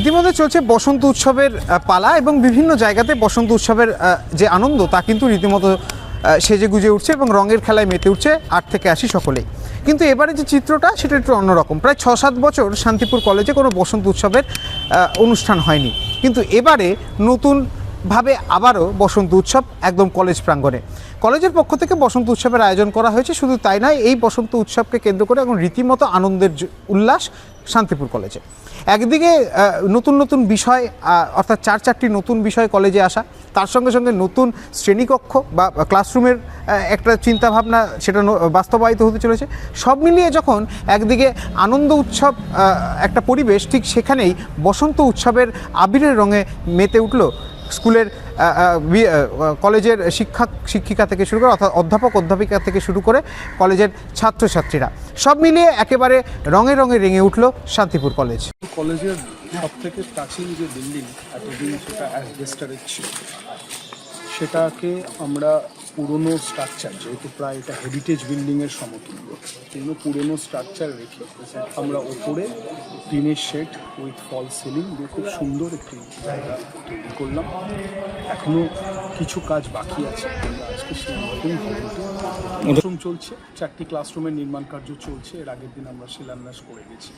ইতিমধ্যে চলছে বসন্ত উৎসবের পালা এবং বিভিন্ন জায়গাতে বসন্ত উৎসবের যে আনন্দ তা কিন্তু রীতিমতো সেজে গুজে উঠছে এবং রঙের খেলায় মেতে উঠছে 8 থেকে 80 সকলেই। কিন্তু এবারে যে চিত্রটা সেটা একটু অন্যরকম। প্রায় 6-7 বছর শান্তিপুর কলেজে কোনো বসন্ত উৎসবের অনুষ্ঠান হয়নি, কিন্তু এবারে নতুনভাবে আবারও বসন্ত উৎসব একদম কলেজ প্রাঙ্গণে। কলেজের পক্ষ থেকে বসন্ত উৎসবের আয়োজন করা হয়েছে। শুধু তাই নয়, এই বসন্ত উৎসবকে কেন্দ্র করে এখন রীতিমতো আনন্দের উল্লাস শান্তিপুর কলেজে। একদিকে নতুন নতুন বিষয়, অর্থাৎ 4-4টি নতুন বিষয় কলেজে আসা, তার সঙ্গে সঙ্গে নতুন শ্রেণীকক্ষ বা ক্লাসরুমের একটা চিন্তাভাবনা সেটা বাস্তবায়িত হতে চলেছে। সব মিলিয়ে যখন একদিকে আনন্দ উৎসব একটা পরিবেশ, ঠিক সেখানেই বসন্ত উৎসবের আবিরের রঙে মেতে উঠল স্কুলের কলেজের শিক্ষিকা থেকে শুরু করে, অর্থাৎ অধ্যাপিকা থেকে শুরু করে কলেজের ছাত্রছাত্রীরা। সব মিলিয়ে একেবারে রঙে রঙে রেঙে উঠল শান্তিপুর কলেজ। কলেজের সব থেকে প্রাচীন যে বিল্ডিং, এতদিন সেটা অ্যাসবেস্টারের ছিল, সেটাকে আমরা পুরনো স্ট্রাকচার, যেহেতু প্রায় এটা হেরিটেজ বিল্ডিংয়ের সমতুল্য, সেজন্য পুরনো স্ট্রাকচার রেখে আমরা ওপরে টিনের শেড উইথ ফল সিলিং দিয়ে খুব সুন্দর একটি জায়গা তৈরি করলাম। এখনও কিছু কাজ বাকি আছে। আমরা আজকে সেই নতুন ভবনটি ক্লাসরুম চলছে, 4টি ক্লাসরুমের নির্মাণ কার্য চলছে। এর আগের দিন আমরা শিলান্যাস করে গেছি।